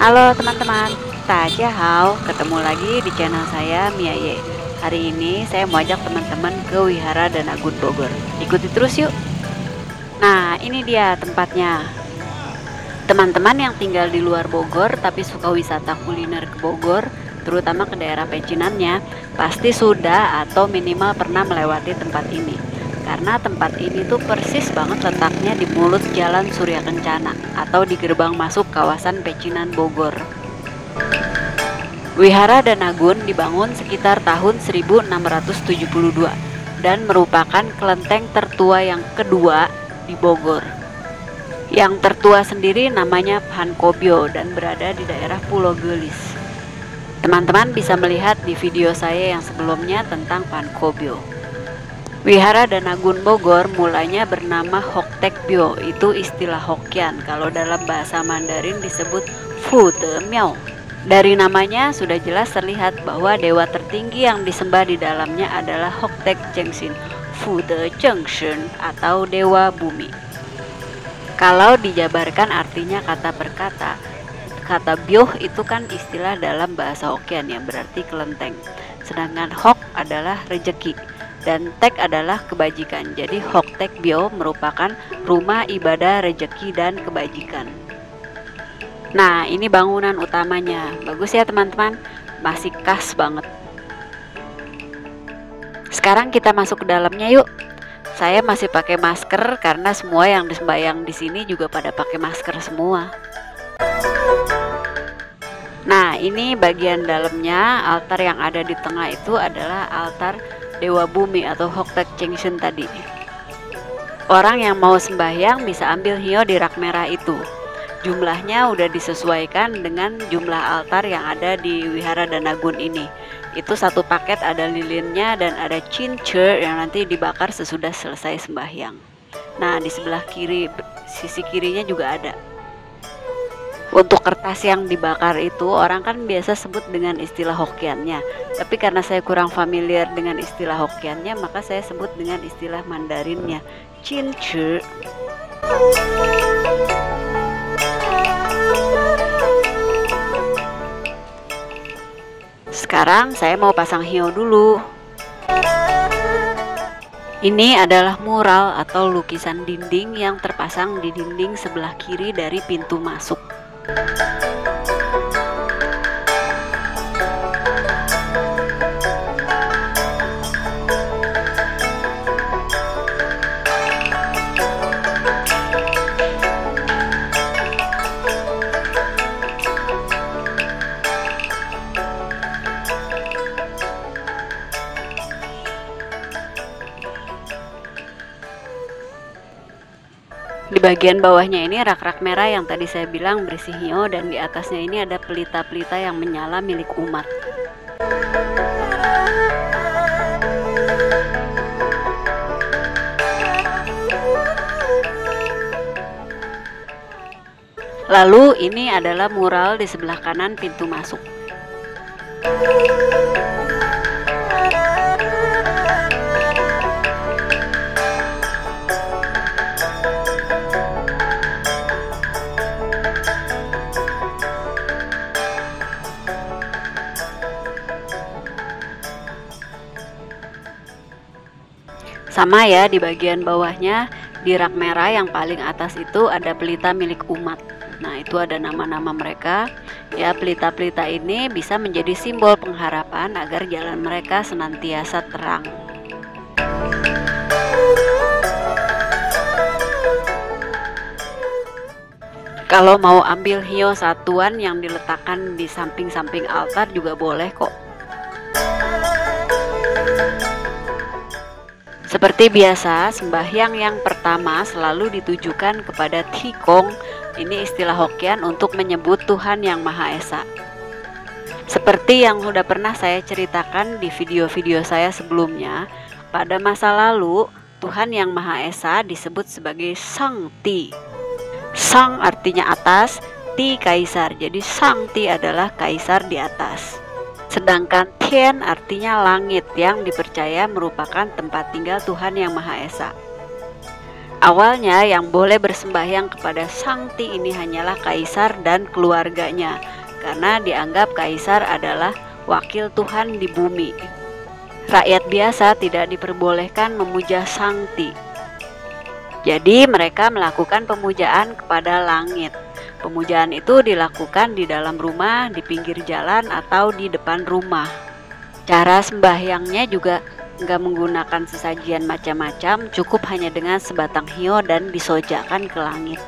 Halo teman-teman, Tajahau, ketemu lagi di channel saya Miaye. Hari ini saya mau ajak teman-teman ke Wihara Danagun Bogor. Ikuti terus yuk. Nah, ini dia tempatnya. Teman-teman yang tinggal di luar Bogor tapi suka wisata kuliner ke Bogor, terutama ke daerah Pecinannya, pasti sudah atau minimal pernah melewati tempat ini. Karena tempat ini tuh persis banget letaknya di mulut Jalan Surya Kencana atau di gerbang masuk kawasan Pecinan Bogor. Wihara Danagun dibangun sekitar tahun 1672 dan merupakan kelenteng tertua yang kedua di Bogor. Yang tertua sendiri namanya Pankobyo dan berada di daerah Pulau Gelis. Teman-teman bisa melihat di video saya yang sebelumnya tentang Pankobyo. Wihara Danagun Bogor mulanya bernama Hoktekbyo, itu istilah Hokkien. Kalau dalam bahasa Mandarin disebut Fu De Miao. Dari namanya sudah jelas terlihat bahwa dewa tertinggi yang disembah di dalamnya adalah Hoktek Jengshin, Fu De Jengshin atau dewa bumi. Kalau dijabarkan artinya kata per kata, kata byoh itu kan istilah dalam bahasa Hokkien yang berarti kelenteng. Sedangkan Hok adalah rejeki dan Tek adalah kebajikan. Jadi Hoktekbyo merupakan rumah ibadah rejeki dan kebajikan. Nah, ini bangunan utamanya. Bagus ya teman-teman, masih khas banget. Sekarang kita masuk ke dalamnya yuk. Saya masih pakai masker karena semua yang disembayang di sini juga pada pakai masker semua. Nah, ini bagian dalamnya. Altar yang ada di tengah itu adalah altar Dewa Bumi atau Hoktek Jengshin tadi. Orang yang mau sembahyang bisa ambil hio di rak merah itu. Jumlahnya udah disesuaikan dengan jumlah altar yang ada di Wihara Danagun ini. Itu satu paket, ada lilinnya dan ada cincer yang nanti dibakar sesudah selesai sembahyang. Nah, di sebelah kiri, sisi kirinya juga ada. Untuk kertas yang dibakar itu orang kan biasa sebut dengan istilah Hokkiannya. Tapi karena saya kurang familiar dengan istilah Hokkiannya, maka saya sebut dengan istilah Mandarinnya, cincer. Sekarang saya mau pasang hio dulu. Ini adalah mural atau lukisan dinding yang terpasang di dinding sebelah kiri dari pintu masuk. Di bagian bawahnya ini rak-rak merah yang tadi saya bilang berisi hio, dan di atasnya ini ada pelita-pelita yang menyala milik umat. Lalu ini adalah mural di sebelah kanan pintu masuk. Sama ya, di bagian bawahnya di rak merah yang paling atas itu ada pelita milik umat. Nah, itu ada nama-nama mereka. Ya, pelita-pelita ini bisa menjadi simbol pengharapan agar jalan mereka senantiasa terang. Kalau mau ambil hio satuan yang diletakkan di samping-samping altar juga boleh kok. Seperti biasa, sembahyang yang pertama selalu ditujukan kepada Tikong. Ini istilah Hokkien untuk menyebut Tuhan Yang Maha Esa. Seperti yang sudah pernah saya ceritakan di video-video saya sebelumnya, pada masa lalu Tuhan Yang Maha Esa disebut sebagai Sang Ti. Sang artinya atas, Ti kaisar. Jadi Sang Ti adalah kaisar di atas. Sedangkan Tien artinya langit, yang dipercaya merupakan tempat tinggal Tuhan Yang Maha Esa. Awalnya yang boleh bersembahyang kepada Sang Ti ini hanyalah kaisar dan keluarganya. karena dianggap kaisar adalah wakil Tuhan di bumi. Rakyat biasa tidak diperbolehkan memuja Sangti. Jadi mereka melakukan pemujaan kepada langit. Pemujaan itu dilakukan di dalam rumah, di pinggir jalan, atau di depan rumah. Cara sembahyangnya juga nggak menggunakan sesajian macam-macam, cukup hanya dengan sebatang hio dan disojakan ke langit.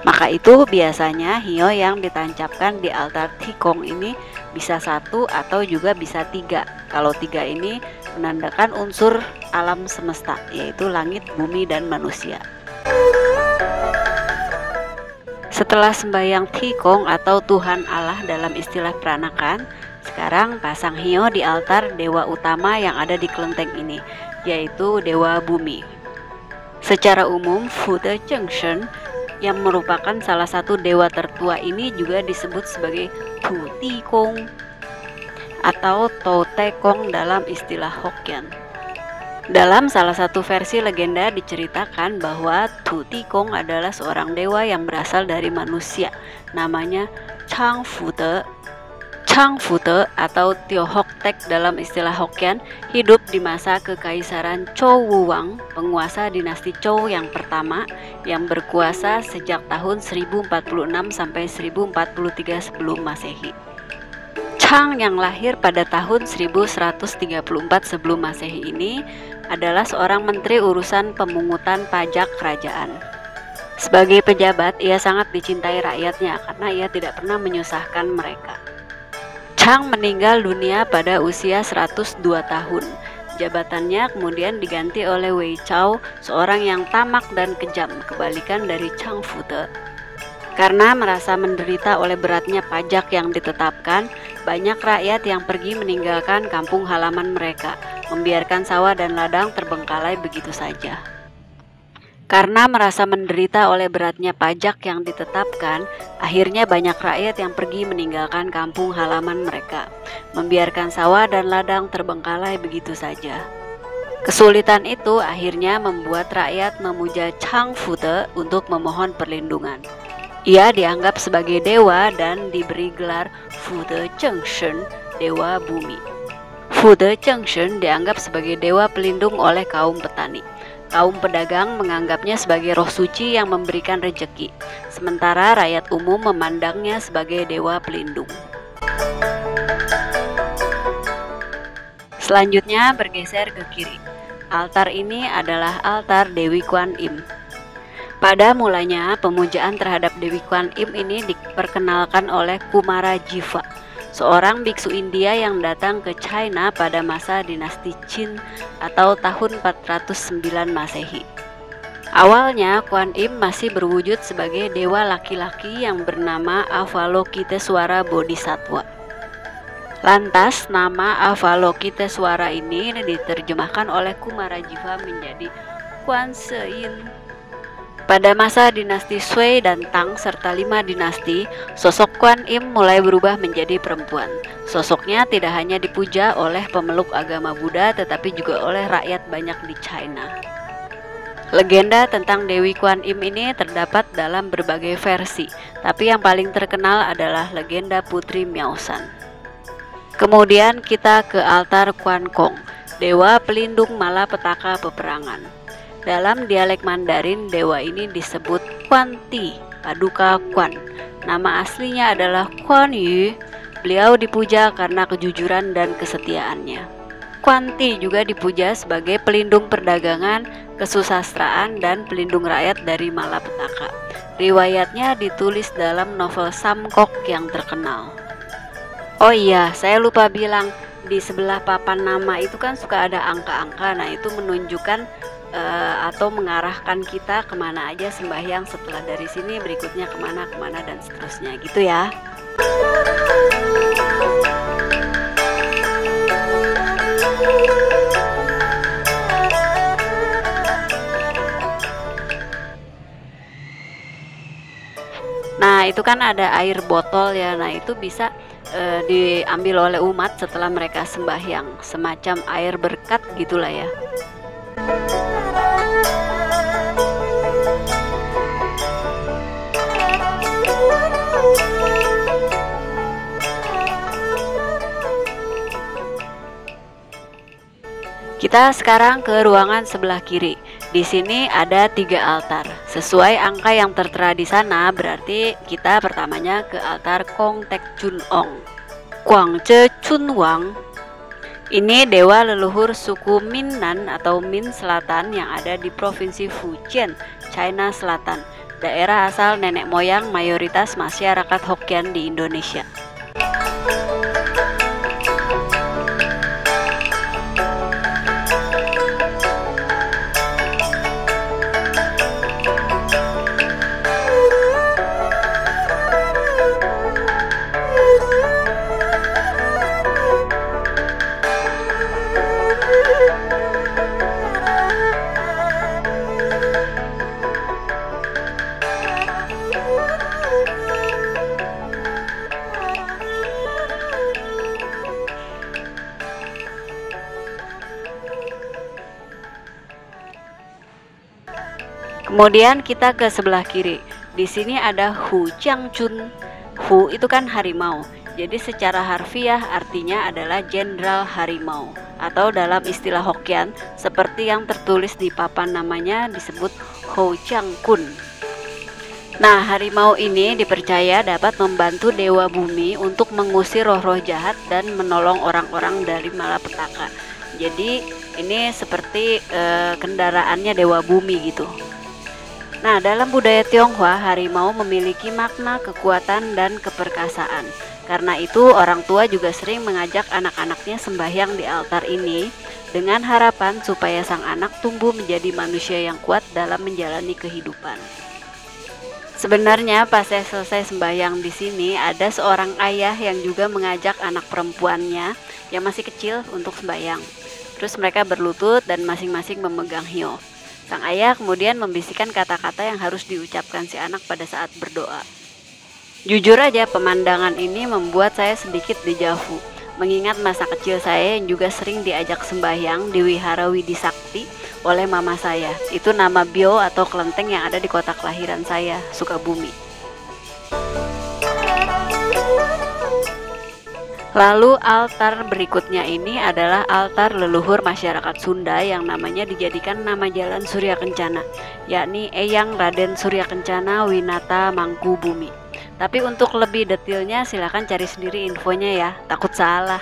Maka itu biasanya hio yang ditancapkan di altar Tikong ini bisa 1 atau juga bisa 3. Kalau 3 ini menandakan unsur alam semesta, yaitu langit, bumi, dan manusia. Setelah sembahyang Tikong atau Tuhan Allah dalam istilah peranakan, sekarang pasang hio di altar dewa utama yang ada di kelenteng ini, yaitu dewa bumi. Secara umum, Fude Chengshen yang merupakan salah satu dewa tertua ini juga disebut sebagai Tu Tikong atau To Tekong dalam istilah Hokkien. Dalam salah satu versi legenda diceritakan bahwa Tu Tikong adalah seorang dewa yang berasal dari manusia, namanya Chang Fude. Chang Fude atau Tiohok Tek dalam istilah Hokkien hidup di masa kekaisaran Chou Wuwang, penguasa dinasti Chou yang pertama yang berkuasa sejak tahun 1046 sampai 1043 sebelum Masehi. Chang yang lahir pada tahun 1134 sebelum Masehi ini adalah seorang menteri urusan pemungutan pajak kerajaan. Sebagai pejabat, ia sangat dicintai rakyatnya karena ia tidak pernah menyusahkan mereka. Chang meninggal dunia pada usia 102 tahun. Jabatannya kemudian diganti oleh Wei Chao, seorang yang tamak dan kejam, kebalikan dari Chang Fude. Karena merasa menderita oleh beratnya pajak yang ditetapkan, banyak rakyat yang pergi meninggalkan kampung halaman mereka, membiarkan sawah dan ladang terbengkalai begitu saja. Karena merasa menderita oleh beratnya pajak yang ditetapkan, akhirnya banyak rakyat yang pergi meninggalkan kampung halaman mereka, membiarkan sawah dan ladang terbengkalai begitu saja. Kesulitan itu akhirnya membuat rakyat memuja Chang Fude untuk memohon perlindungan. Ia dianggap sebagai dewa dan diberi gelar Fude Chengshen, dewa bumi. Fude Chengshen dianggap sebagai dewa pelindung oleh kaum petani. Kaum pedagang menganggapnya sebagai roh suci yang memberikan rejeki, sementara rakyat umum memandangnya sebagai dewa pelindung. Selanjutnya bergeser ke kiri. Altar ini adalah altar Dewi Kuan Im. Pada mulanya, pemujaan terhadap Dewi Kuan Im ini diperkenalkan oleh Kumara Jiva, seorang biksu India yang datang ke China pada masa dinasti Qin atau tahun 409 Masehi. Awalnya, Kuan Im masih berwujud sebagai dewa laki-laki yang bernama Avalokiteswara Bodhisattva. Lantas, nama Avalokiteswara ini diterjemahkan oleh Kumara Jiva menjadi Kuan Sein. Pada masa dinasti Sui dan Tang serta 5 dinasti, sosok Kuan Im mulai berubah menjadi perempuan. Sosoknya tidak hanya dipuja oleh pemeluk agama Buddha tetapi juga oleh rakyat banyak di China. Legenda tentang Dewi Kuan Im ini terdapat dalam berbagai versi, tapi yang paling terkenal adalah legenda Putri Miaosan. Kemudian kita ke altar Kuan Kong, dewa pelindung malapetaka peperangan. Dalam dialek Mandarin, dewa ini disebut Kuan Ti, Paduka Kuan. Nama aslinya adalah Kuan Yu. Beliau dipuja karena kejujuran dan kesetiaannya. Kuan Ti juga dipuja sebagai pelindung perdagangan, kesusastraan, dan pelindung rakyat dari malapetaka. Riwayatnya ditulis dalam novel Samkok yang terkenal. Oh iya, saya lupa bilang, di sebelah papan nama itu kan suka ada angka-angka. Nah, itu menunjukkan atau mengarahkan kita kemana aja sembahyang, setelah dari sini berikutnya kemana dan seterusnya gitu ya. Nah, itu kan ada air botol ya. Nah, itu bisa diambil oleh umat setelah mereka sembahyang, semacam air berkat gitulah ya. Kita sekarang ke ruangan sebelah kiri. Di sini ada 3 altar. Sesuai angka yang tertera di sana, berarti kita pertamanya ke altar Kong Tek Chun Ong. Guangzhe Chun Wang. Ini dewa leluhur suku Minnan atau Min Selatan yang ada di Provinsi Fujian, China Selatan, daerah asal nenek moyang mayoritas masyarakat Hokkien di Indonesia. Kemudian kita ke sebelah kiri. Di sini ada Hu Jiangchun. Hu itu kan harimau. Jadi secara harfiah artinya adalah jenderal harimau, atau dalam istilah Hokkien seperti yang tertulis di papan namanya disebut Ho Jiangkun. Nah, harimau ini dipercaya dapat membantu dewa bumi untuk mengusir roh-roh jahat dan menolong orang-orang dari malapetaka. Jadi ini seperti kendaraannya dewa bumi gitu. Nah, dalam budaya Tionghoa, harimau memiliki makna kekuatan dan keperkasaan. Karena itu, orang tua juga sering mengajak anak-anaknya sembahyang di altar ini dengan harapan supaya sang anak tumbuh menjadi manusia yang kuat dalam menjalani kehidupan. Sebenarnya pas saya selesai sembahyang di sini, ada seorang ayah yang juga mengajak anak perempuannya yang masih kecil untuk sembahyang. Terus mereka berlutut dan masing-masing memegang hio. Sang ayah kemudian membisikkan kata-kata yang harus diucapkan si anak pada saat berdoa. Jujur aja, pemandangan ini membuat saya sedikit dejavu, mengingat masa kecil saya yang juga sering diajak sembahyang di Wihara Widi Sakti oleh mama saya. Itu nama bio atau kelenteng yang ada di kota kelahiran saya, Sukabumi. Lalu altar berikutnya ini adalah altar leluhur masyarakat Sunda yang namanya dijadikan nama jalan Surya Kencana, yakni Eyang Raden Surya Kencana Winata Mangkubumi. Tapi untuk lebih detailnya silahkan cari sendiri infonya ya, takut salah.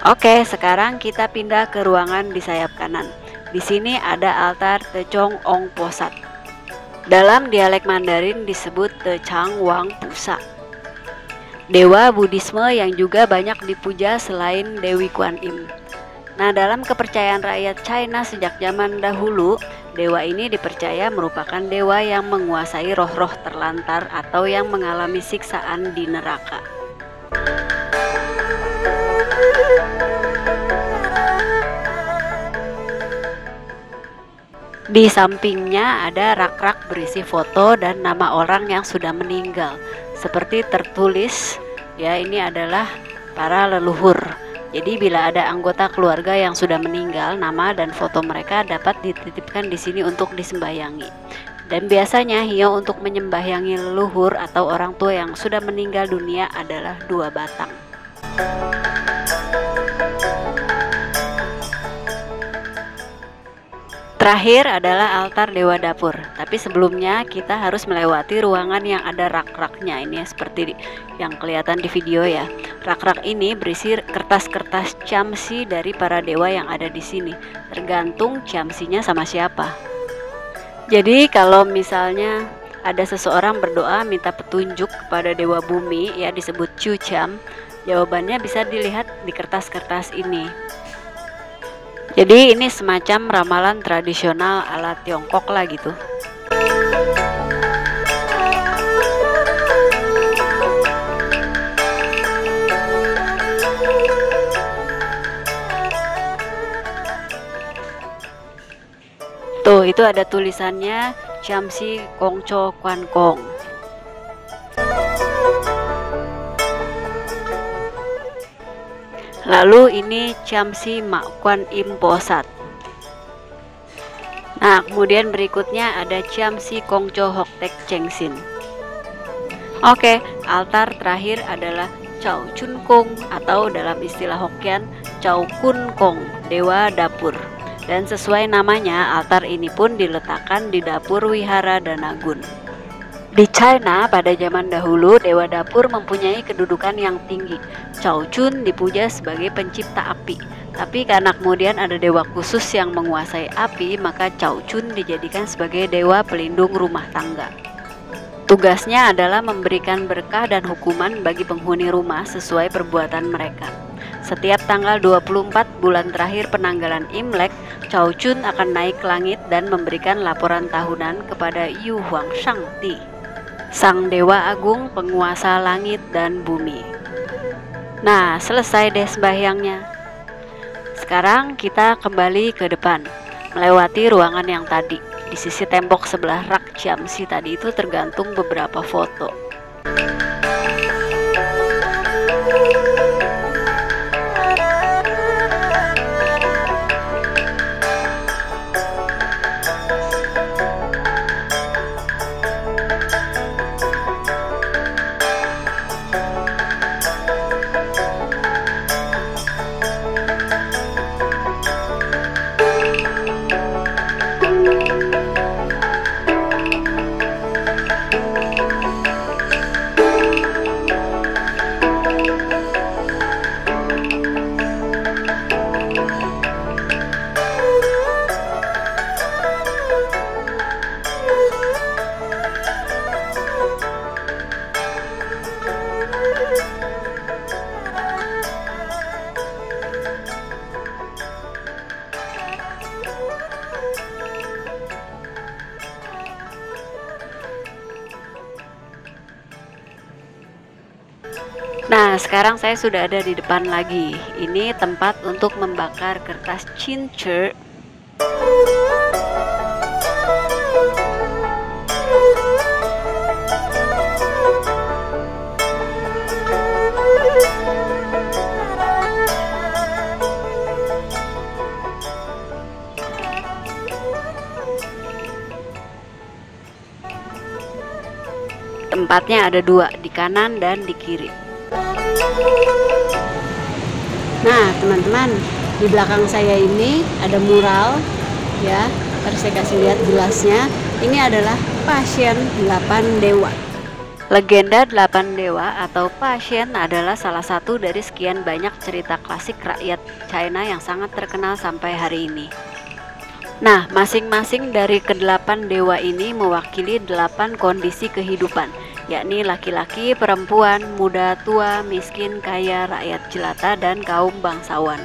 Oke, sekarang kita pindah ke ruangan di sayap kanan. Di sini ada altar Tecong Ong Posat. Dalam dialek Mandarin disebut Techang Wang Pusa. Dewa Buddhisme yang juga banyak dipuja selain Dewi Kuan Im. Nah, dalam kepercayaan rakyat China sejak zaman dahulu, dewa ini dipercaya merupakan dewa yang menguasai roh-roh terlantar atau yang mengalami siksaan di neraka. Di sampingnya ada rak-rak berisi foto dan nama orang yang sudah meninggal. Seperti tertulis, ya ini adalah para leluhur. Jadi bila ada anggota keluarga yang sudah meninggal, nama dan foto mereka dapat dititipkan di sini untuk disembahyangi. Dan biasanya hio untuk menyembahyangi leluhur atau orang tua yang sudah meninggal dunia adalah 2 batang. Terakhir adalah altar dewa dapur. Tapi sebelumnya kita harus melewati ruangan yang ada rak-raknya. Ini seperti yang kelihatan di video ya. Rak-rak ini berisi kertas-kertas camsi dari para dewa yang ada di sini. Tergantung camsinya sama siapa. Jadi kalau misalnya ada seseorang berdoa minta petunjuk kepada dewa bumi, ya disebut Chu Cham, jawabannya bisa dilihat di kertas-kertas ini. Jadi ini semacam ramalan tradisional ala Tiongkok lah gitu. Tuh, itu ada tulisannya Chamsi Kongco Kwan Kong. Lalu ini Chamsi Mak Kwan Im Posat. Nah, kemudian berikutnya ada Chamsi Kongco Hok Tek Cheng Sin. Oke, altar terakhir adalah Chow Chun Kong, atau dalam istilah Hokkien Chow Kun Kong, dewa dapur. Dan sesuai namanya, altar ini pun diletakkan di dapur wihara Danagun. Di China pada zaman dahulu, dewa dapur mempunyai kedudukan yang tinggi. Chow Chun dipuja sebagai pencipta api. Tapi karena kemudian ada dewa khusus yang menguasai api, maka Chow Chun dijadikan sebagai dewa pelindung rumah tangga. Tugasnya adalah memberikan berkah dan hukuman bagi penghuni rumah sesuai perbuatan mereka. Setiap tanggal 24 bulan terakhir penanggalan Imlek, Chow Chun akan naik ke langit dan memberikan laporan tahunan kepada Yu Huang Shangti, sang dewa agung penguasa langit dan bumi. Nah, selesai deh sembahyangnya. Sekarang kita kembali ke depan, melewati ruangan yang tadi. Di sisi tembok sebelah rak Jiamsi tadi itu tergantung beberapa foto. Nah, sekarang saya sudah ada di depan lagi. Ini tempat untuk membakar kertas cincer. Tempatnya ada dua, di kanan dan di kiri. Nah, teman-teman, di belakang saya ini ada mural ya. Terus saya kasih lihat jelasnya. Ini adalah pasien 8 dewa. Legenda 8 dewa atau pasien adalah salah satu dari sekian banyak cerita klasik rakyat China yang sangat terkenal sampai hari ini. Nah, masing-masing dari ke-8 dewa ini mewakili 8 kondisi kehidupan, yakni laki-laki, perempuan, muda, tua, miskin, kaya, rakyat jelata, dan kaum bangsawan.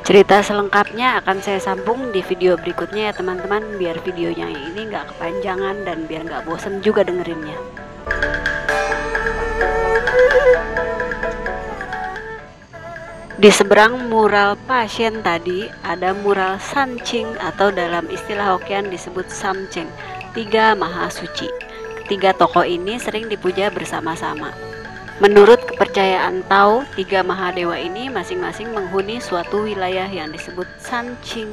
Cerita selengkapnya akan saya sambung di video berikutnya ya teman-teman, biar videonya ini nggak kepanjangan dan biar nggak bosen juga dengerinnya. Di seberang mural pasien tadi ada mural Sanqing atau dalam istilah Hokkien disebut Samcheng, 3 maha suci. Ketiga tokoh ini sering dipuja bersama-sama. Menurut kepercayaan Tao, 3 mahadewa ini masing-masing menghuni suatu wilayah yang disebut Sanqing.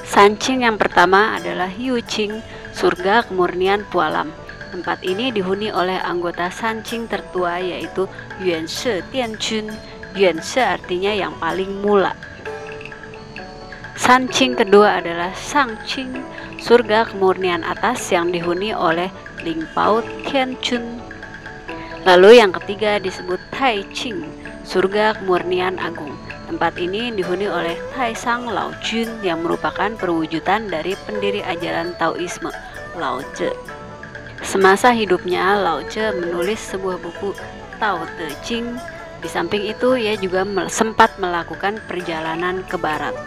Sanqing yang pertama adalah Yuqing, surga kemurnian Pualam. Tempat ini dihuni oleh anggota Sanqing tertua yaitu Yuanshe Dianjun. Yuanshe artinya yang paling mula. Sanqing kedua adalah Shangqing, surga kemurnian atas yang dihuni oleh Lingpao Tianchun. Lalu yang ketiga disebut Taiqing, surga kemurnian agung. Tempat ini dihuni oleh Taisang Laojun yang merupakan perwujudan dari pendiri ajaran Taoisme, Lao Tzu. Semasa hidupnya, Lao Tzu menulis sebuah buku Tao Te Ching. Di samping itu, ia juga sempat melakukan perjalanan ke barat.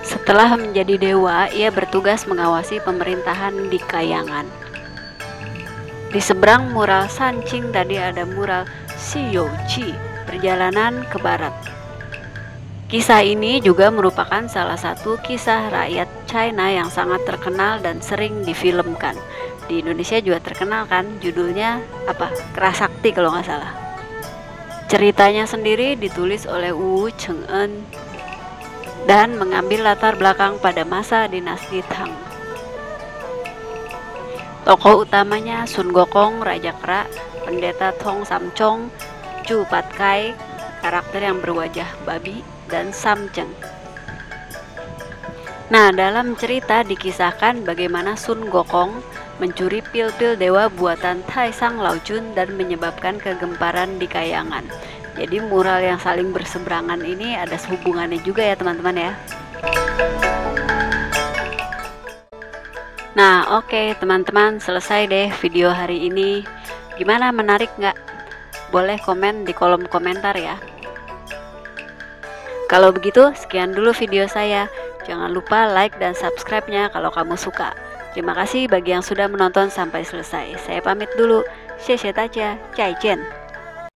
Setelah menjadi dewa, ia bertugas mengawasi pemerintahan di Kayangan. Di seberang mural Sanqing tadi ada mural Xiyouqi, perjalanan ke barat. Kisah ini juga merupakan salah satu kisah rakyat China yang sangat terkenal dan sering difilmkan. Di Indonesia juga terkenal kan, judulnya apa? Kerasakti kalau nggak salah. Ceritanya sendiri ditulis oleh Wu Cheng'en dan mengambil latar belakang pada masa dinasti Tang. Tokoh utamanya Sun Gokong, Raja Kera, Pendeta Tong Samchong, Chu Pat Kai, karakter yang berwajah babi, dan Sam Cheng. Nah, dalam cerita dikisahkan bagaimana Sun Gokong mencuri pil-pil dewa buatan Tai Sang Laojun dan menyebabkan kegemparan di Kayangan. Jadi mural yang saling berseberangan ini ada hubungannya juga ya teman-teman ya. Nah, oke teman-teman, selesai deh video hari ini. Gimana, menarik nggak? Boleh komen di kolom komentar ya. Kalau begitu, sekian dulu video saya. Jangan lupa like dan subscribe-nya kalau kamu suka. Terima kasih bagi yang sudah menonton sampai selesai. Saya pamit dulu. Xie xie daja, zaijian.